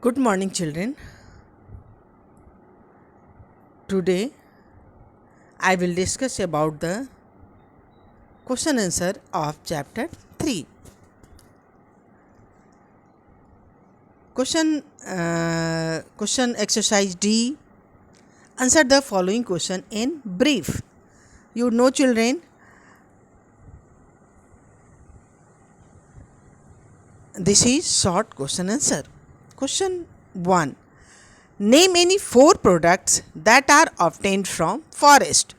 Good morning, children. Today I will discuss about the question answer of chapter 3. Question exercise D. Answer the following question in brief. You know, children, this is short question answer. Question 1. Name any 4 products that are obtained from forest.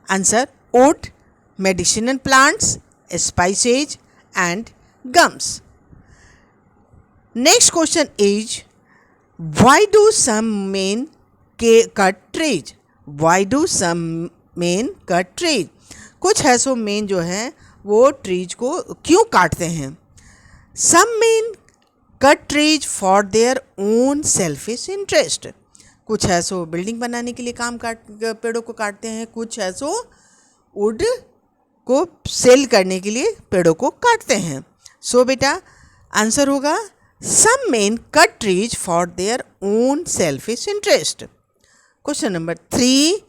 Answer: wood, medicinal plants, spices and gums. Next question is, why do some men cut trees? Why do some men cut trees? कुछ ऐसो main जो हैं वो trees को क्यों काटते हैं? Some men cut trees for their own selfish interest. कुछ ऐसो बिल्डिंग बनाने के लिए पेड़ों को काटते हैं, कुछ ऐसो वुड को सेल करने के लिए पेड़ों को काटते हैं. सो बेटा आंसर होगा some men cut trees for their own selfish interest. Question number 3.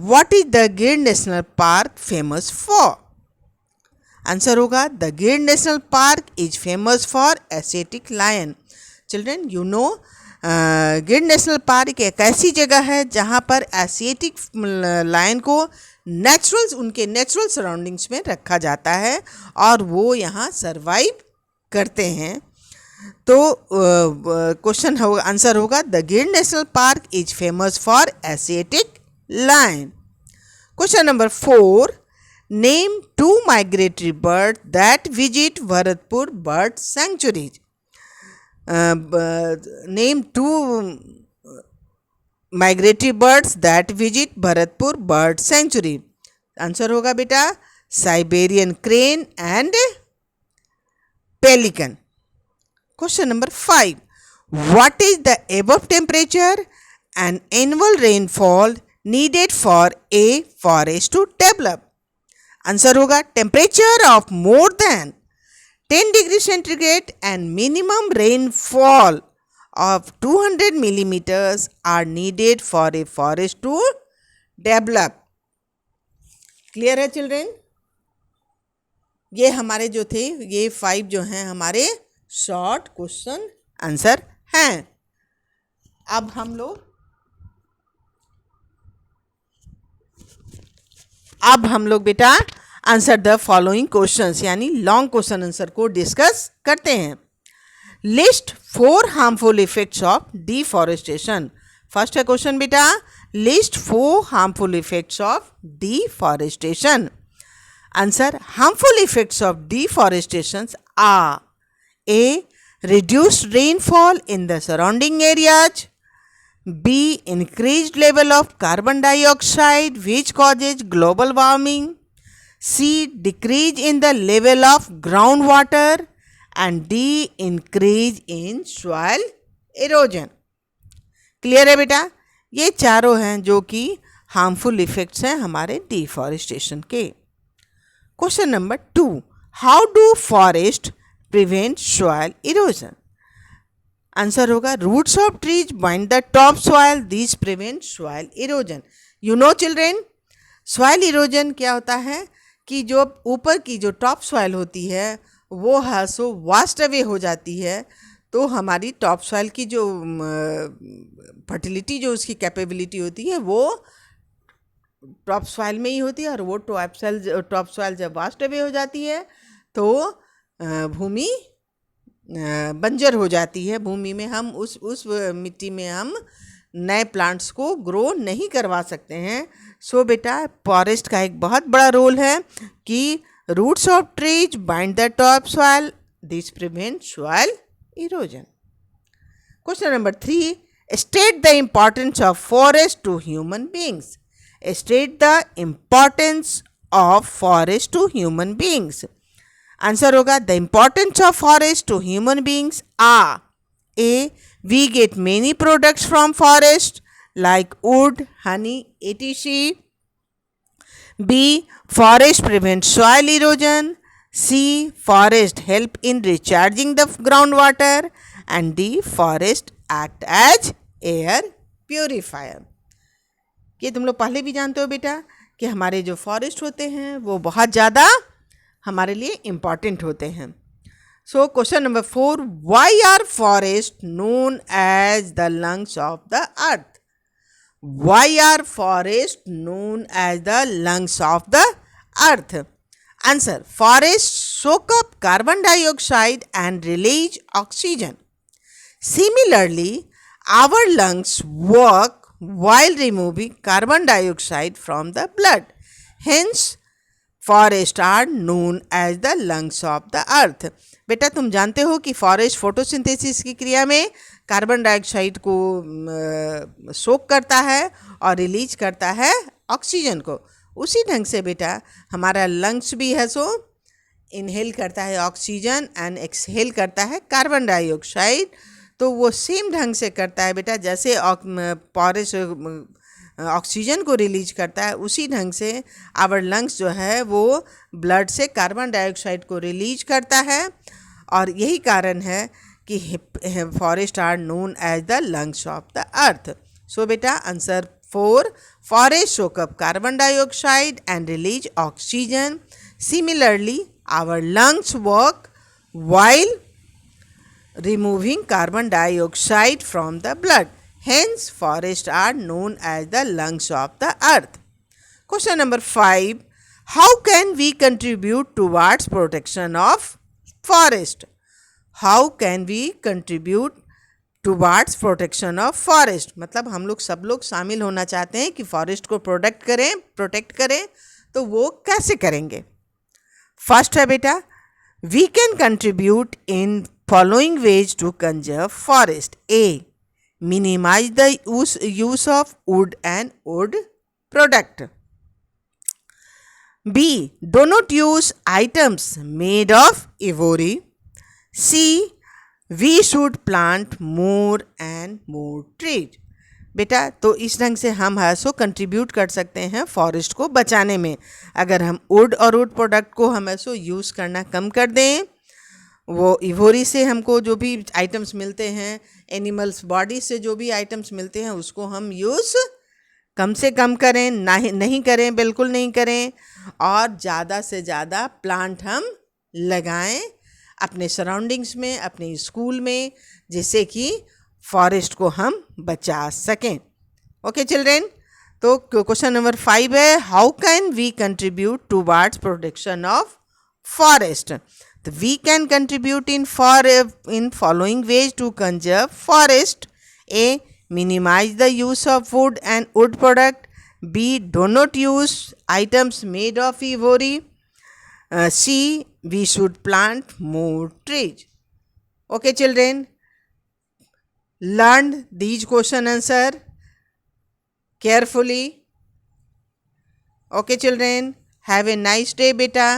What is the Gir national park famous for? Answer होगा the Gir national park is famous for Asiatic lion. Children, you know Gir national park एक ऐसी जगह है जहाँ पर Asiatic lion को उनके natural surroundings में रखा जाता है और वो यहाँ सरवाइव करते हैं. तो क्वेश्चन आंसर होगा the Gir national park is famous for Asiatic lion. Question number 4. Name 2 migratory birds that visit Bharatpur Bird Sanctuary. Name 2 migratory birds that visit Bharatpur Bird Sanctuary. Answer होगा बेटा Siberian crane and pelican. Question number 5. What is the above temperature and annual rainfall needed for a forest to develop? Answer होगा temperature of more than 10 degree centigrade and minimum rainfall of 200 millimetres are needed for a forest to develop. Clear है children? ये हमारे जो थे ये 5 जो हैं हमारे शॉर्ट क्वेश्चन आंसर हैं. अब हम लोग बेटा आंसर द फॉलोइंग क्वेश्चंस यानी लॉन्ग क्वेश्चन आंसर को डिस्कस करते हैं. List 4 harmful effects of deforestation. First है क्वेश्चन बेटा, list 4 harmful effects of deforestation. Answer: harmful effects of deforestation are A. Reduced rainfall in the surrounding areas. B. Increased level of carbon dioxide which causes global warming. C. Decrease in the level of groundwater. And D. Increase in soil erosion. Clear है बेटा? ये चारों हैं जो कि harmful effects हैं हमारे deforestation के. Question number 2. How do forest prevent soil erosion? Answer होगा roots of trees bind the top soil, this prevent soil erosion. You know children, soil erosion क्या होता है कि जो ऊपर की जो टॉप सॉइल होती है वो है सो वास्ट अवे हो जाती है. तो हमारी टॉप सॉइल की जो फर्टिलिटी जो उसकी कैपेबिलिटी होती है वो टॉप सॉइल में ही होती है और वो टॉप सॉइल जब वास्ट अवे हो जाती है तो भूमि बंजर हो जाती है. भूमि में हम उस मिट्टी में हम नए प्लांट्स को ग्रो नहीं करवा सकते हैं. सो बेटा फॉरेस्ट का एक बहुत बड़ा रोल है कि roots of trees bind the top soil, this prevent soil erosion. Question number 3. State the importance of forest to human beings. State the importance of forest to human beings. Answer होगा the importance of forest to human beings are A. We get many products from forest like wood, honey, etc. B. Forest prevents soil erosion. C. Forest help in recharging the groundwater. and the forest act as air purifier. ये तुम लोग पहले भी जानते हो बेटा कि हमारे जो फॉरेस्ट होते हैं वो बहुत ज़्यादा हमारे लिए इम्पॉर्टेंट होते हैं. So question number 4, why are forests known as the lungs of the earth? Why are forests known as the lungs of the earth? Answer, forests soak up carbon dioxide and release oxygen. Similarly, our lungs work while removing carbon dioxide from the blood. Hence, forests are known as the lungs of the earth. बेटा तुम जानते हो कि forest photosynthesis की क्रिया में carbon dioxide को सोक करता है और रिलीज करता है ऑक्सीजन को. उसी ढंग से बेटा हमारा लंग्स भी है सो इनहेल करता है ऑक्सीजन एंड एक्सहेल करता है कार्बन डाइऑक्साइड. तो वो सेम ढंग से करता है बेटा, जैसे फॉरेस्ट ऑक्सीजन को रिलीज करता है उसी ढंग से आवर लंग्स जो है वो ब्लड से कार्बन डाइऑक्साइड को रिलीज करता है. और यही कारण है कि forest are known as the lungs of the earth. So बेटा answer 4, forest soak up carbon dioxide and release oxygen. Similarly our lungs work while removing carbon dioxide from the blood. Hence, forests are known as the lungs of the earth. Question number 5. How can we contribute towards protection of forest? How can we contribute towards protection of forest? मतलब हम लोग सब लोग शामिल होना चाहते हैं कि फॉरेस्ट को प्रोटेक्ट करें. तो वो कैसे करेंगे? फर्स्ट है बेटा, we can contribute in following ways to conserve forest. A. Minimize the use of wood and wood product. B. Do not use items made of ivory. C. We should plant more and more trees. बेटा तो इस ढंग से हम ऐसो contribute कर सकते हैं फॉरेस्ट को बचाने में. अगर हम वुड और वुड प्रोडक्ट को हम ऐसो यूज़ करना कम कर दें, वो इवोरी से हमको जो भी आइटम्स मिलते हैं, एनिमल्स बॉडी से जो भी आइटम्स मिलते हैं उसको हम यूज़ कम से कम करें, नहीं करें, बिल्कुल नहीं करें. और ज़्यादा से ज़्यादा प्लांट हम लगाएं अपने सराउंडिंग्स में, अपने स्कूल में, जिससे कि फॉरेस्ट को हम बचा सकें. ओके चिल्ड्रेन, तो क्वेश्चन नंबर 5 है, how can we contribute towards protection of forest? तो we can contribute in following ways to conserve forest. A. Minimize the use of wood and wood product. B. Do not use items made of ivory. C. We should plant more trees. Okay children, learn these question answer carefully. Okay children, have a nice day beta.